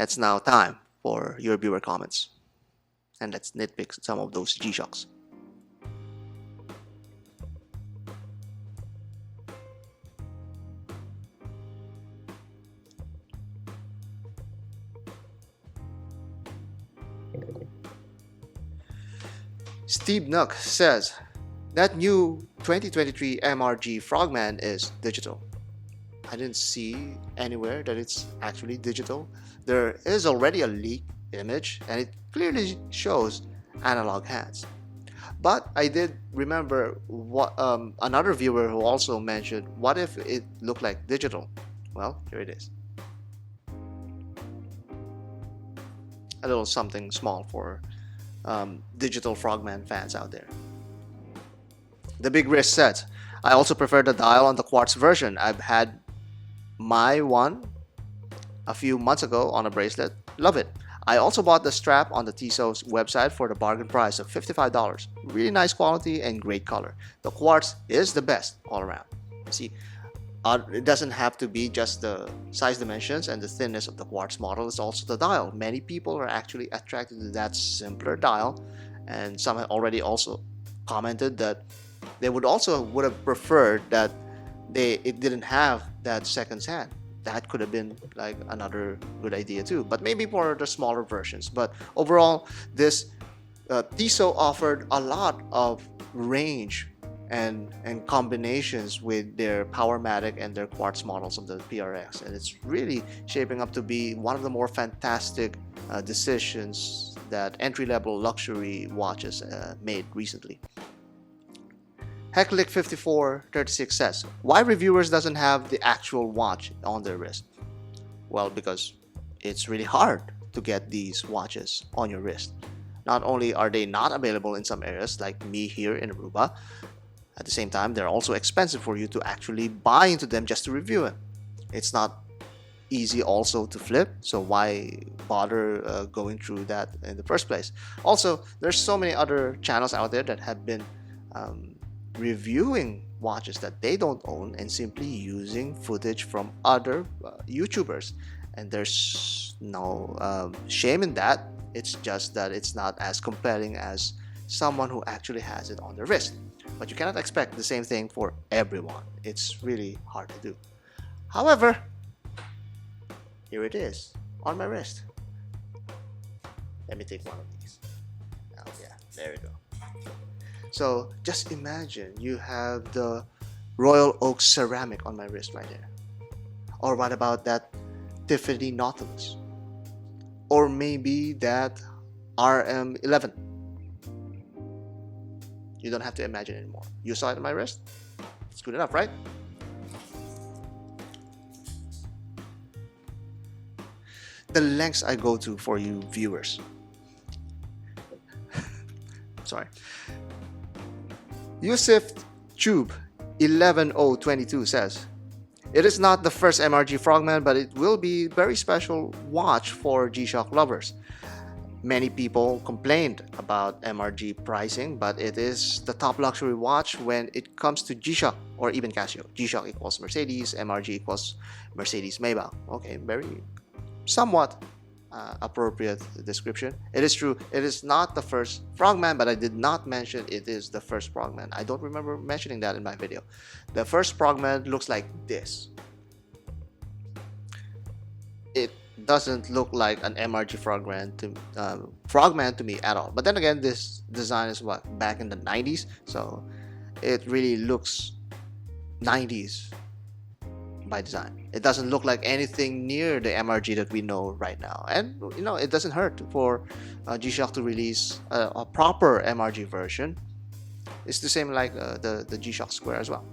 It's now time for your viewer comments. And let's nitpick some of those G-Shocks. Steve Nook says, that new 2023 MR-G Frogman is digital. I didn't see anywhere that it's actually digital. There is already a leaked image and it clearly shows analog hands. But I did remember what another viewer who also mentioned, what if it looked like digital? Well, here it is. A little something small for digital Frogman fans out there. The Big Wrist says, I also prefer the dial on the quartz version. I've had my one a few months ago on a bracelet. Love it. I also bought the strap on the Tissot's website for the bargain price of $55. Really nice quality and great color. The quartz is the best all around. See, it doesn't have to be just the size dimensions and the thinness of the quartz model. It's also the dial. Many people are actually attracted to that simpler dial, and some have already also commented that they would have preferred that it didn't have that second hand. That could have been like another good idea too, but maybe for the smaller versions. But overall, this Tissot offered a lot of range and combinations with their Powermatic and their quartz models of the PRX, and it's really shaping up to be one of the more fantastic decisions that entry-level luxury watches made recently. Hecklick5436 says, why reviewers doesn't have the actual watch on their wrist? Well, because it's really hard to get these watches on your wrist. Not only are they not available in some areas like me here in Aruba, at the same time they're also expensive for you to actually buy into them just to review it. It's not easy also to flip, so why bother going through that in the first place? Also, there's so many other channels out there that have been reviewing watches that they don't own and simply using footage from other YouTubers, and there's no shame in that. It's just that it's not as compelling as someone who actually has it on their wrist. But you cannot expect the same thing for everyone. It's really hard to do. However, here it is on my wrist. Let me take one of these. Oh yeah, there we go. So just imagine you have the Royal Oak ceramic on my wrist right there. Or what about that Tiffany Nautilus? Or maybe that RM11. You don't have to imagine anymore. You saw it on my wrist? It's good enough, right? The lengths I go to for you viewers. Sorry. Yusuf Tube 11022 says, it is not the first MR-G Frogman, but it will be a very special watch for G-Shock lovers. Many people complained about MR-G pricing, but it is the top luxury watch when it comes to G-Shock or even Casio. G-Shock equals Mercedes, MR-G equals Mercedes Maybach. Okay, very somewhat appropriate description. It is true, it is not the first Frogman, but I did not mention it is the first Frogman. I don't remember mentioning that in my video. The first Frogman looks like this. It doesn't look like an MR-G Frogman to me at all. But then again, this design is what, back in the 90s, so it really looks 90s by design. It doesn't look like anything near the MR-G that we know right now, and you know, it doesn't hurt for G-Shock to release a proper MR-G version. It's the same like the G-Shock Square as well.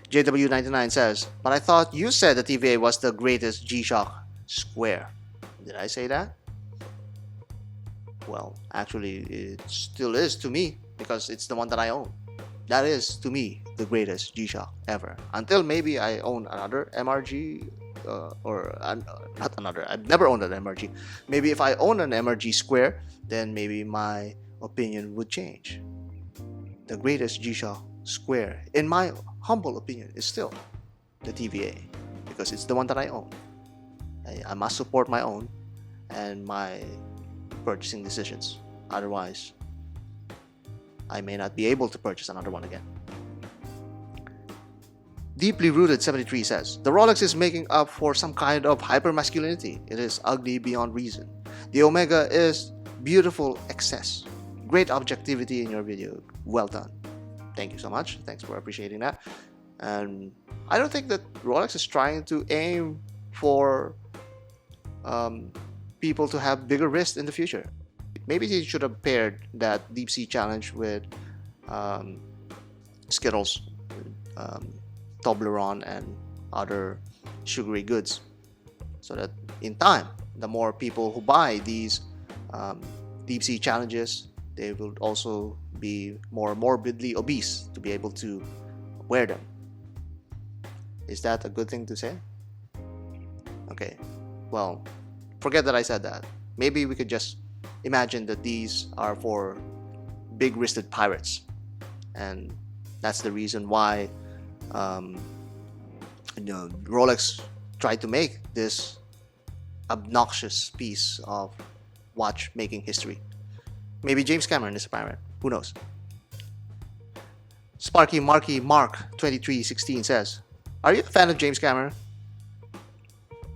JW99 says, but I thought you said the TVA was the greatest G-Shock Square. Did I say that? Well, actually it still is to me, because it's the one that I own. That is, to me, the greatest G-Shock ever. Until maybe I own another MR-G, not another, I've never owned an MR-G. Maybe if I own an MR-G Square, then maybe my opinion would change. The greatest G-Shock Square, in my humble opinion, is still the TVA, because it's the one that I own. I must support my own, and my purchasing decisions. Otherwise, I may not be able to purchase another one again. Deeply Rooted 73 says, the Rolex is making up for some kind of hypermasculinity. It is ugly beyond reason. The Omega is beautiful excess. Great objectivity in your video. Well done. Thank you so much. Thanks for appreciating that. And I don't think that Rolex is trying to aim for people to have bigger wrists in the future. Maybe they should have paired that deep sea challenge with Skittles, Toblerone, and other sugary goods, so that in time, the more people who buy these deep sea challenges, they will also be more morbidly obese to be able to wear them. Is that a good thing to say? Okay, well, forget that I said that. Maybe we could just imagine that these are for big-wristed pirates, and that's the reason why Rolex tried to make this obnoxious piece of watchmaking history. Maybe James Cameron is a pirate. Who knows? Sparky Marky Mark 2316 says, are you a fan of James Cameron?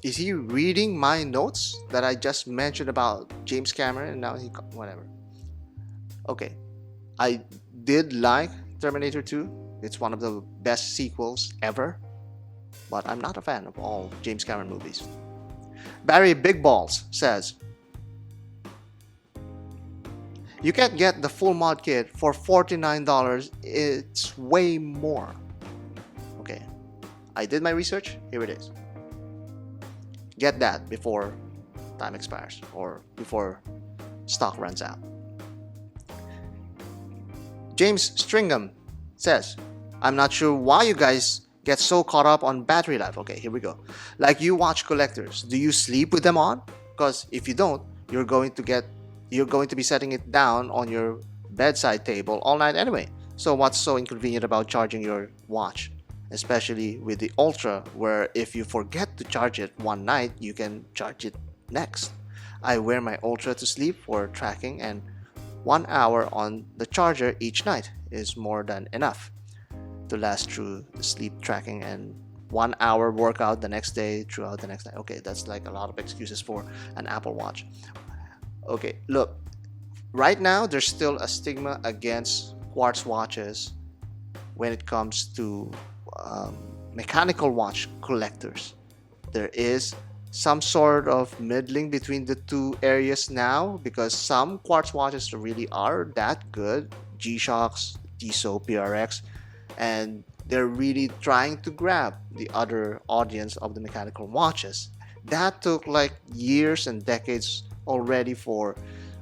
Is he reading my notes that I just mentioned about James Cameron and now whatever. Okay. I did like Terminator 2. It's one of the best sequels ever. But I'm not a fan of all James Cameron movies. Barry Big Balls says, you can't get the full mod kit for $49. It's way more. Okay. I did my research. Here it is. Get that before time expires or before stock runs out. James Stringham says, I'm not sure why you guys get so caught up on battery life. Okay, here we go. Like you watch collectors, do you sleep with them on? Because if you don't, you're going to be setting it down on your bedside table all night anyway. So what's so inconvenient about charging your watch? Especially with the Ultra, where if you forget to charge it one night, you can charge it next. I wear my Ultra to sleep for tracking, and 1 hour on the charger each night is more than enough to last through the sleep tracking, and 1 hour workout the next day throughout the next night. Okay, that's like a lot of excuses for an Apple Watch. Okay, look, right now there's still a stigma against quartz watches when it comes to mechanical watch collectors. There is some sort of middling between the two areas now, because some quartz watches really are that good, G-Shocks, Tissot, PRX, and they're really trying to grab the other audience of the mechanical watches. That took like years and decades already for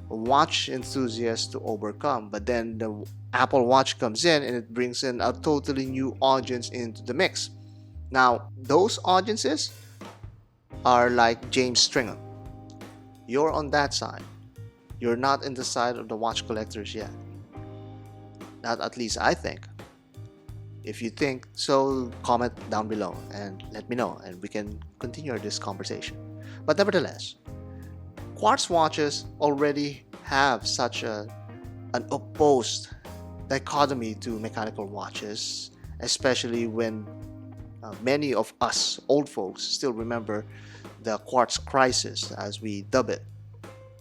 watch enthusiasts to overcome, but then the Apple Watch comes in and it brings in a totally new audience into the mix. Now, those audiences are like James Stringham. You're on that side. You're not in the side of the watch collectors yet. Not at least I think. If you think so, comment down below and let me know, and we can continue this conversation. But nevertheless, quartz watches already have such an opposed dichotomy to mechanical watches, especially when many of us old folks still remember the quartz crisis, as we dub it.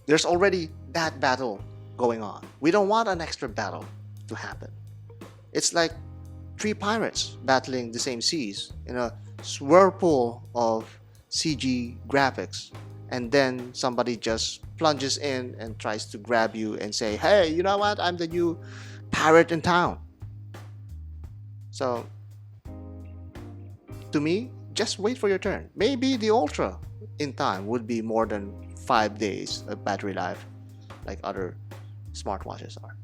There's already that battle going on. We don't want an extra battle to happen. It's like three pirates battling the same seas in a whirlpool of CG graphics, and then somebody just plunges in and tries to grab you and say, hey, you know what, I'm the new pirate in town. So to me, just wait for your turn. Maybe the Ultra in time would be more than 5 days of battery life like other smartwatches are.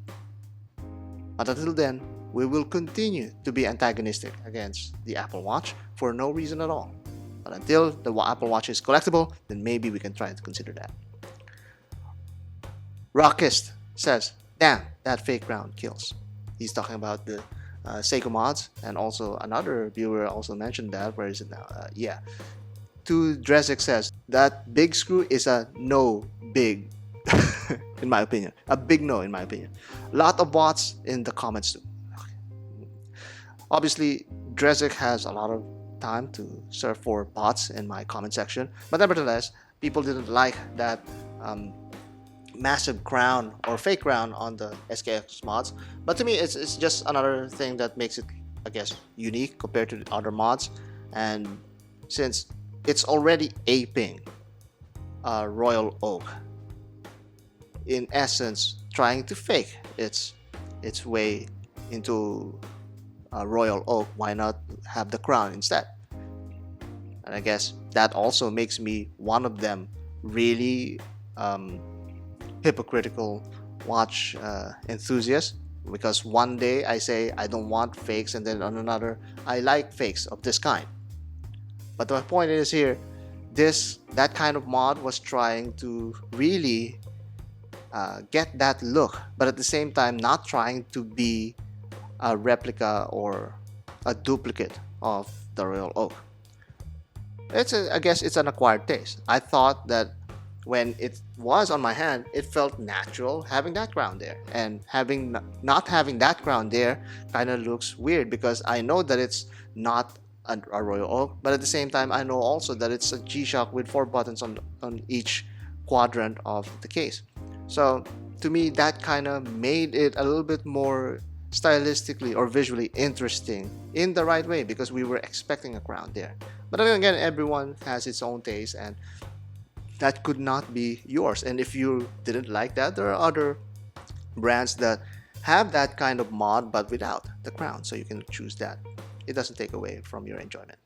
But until then, we will continue to be antagonistic against the Apple Watch for no reason at all. But until the Apple Watch is collectible, then maybe we can try to consider that. Rockist says, damn, that fake round kills. He's talking about the Seiko mods, and also another viewer also mentioned that. Where is it now? Yeah. to Dresik says that big screw is a no big, in my opinion. A big no, in my opinion. A lot of bots in the comments too. Obviously, Dresik has a lot of time to serve for bots in my comment section, but nevertheless, people didn't like that massive crown or fake crown on the SKX mods. But to me, it's just another thing that makes it, I guess, unique compared to the other mods. And since it's already aping Royal Oak, in essence, trying to fake its way into Royal Oak, why not have the crown instead? And I guess that also makes me one of them really hypocritical watch enthusiasts, because one day I say I don't want fakes, and then on another I like fakes of this kind. But the point is here, that kind of mod was trying to really get that look, but at the same time not trying to be a replica or a duplicate of the Royal Oak. I guess it's an acquired taste. I thought that when it was on my hand, it felt natural having that crown there, and not having that crown there kind of looks weird, because I know that it's not a Royal Oak, but at the same time I know also that it's a G-Shock with 4 buttons on each quadrant of the case. So to me, that kind of made it a little bit more stylistically or visually interesting in the right way, because we were expecting a crown there. But then again, everyone has its own taste, and that could not be yours. And if you didn't like that, there are other brands that have that kind of mod but without the crown, so you can choose that. It doesn't take away from your enjoyment.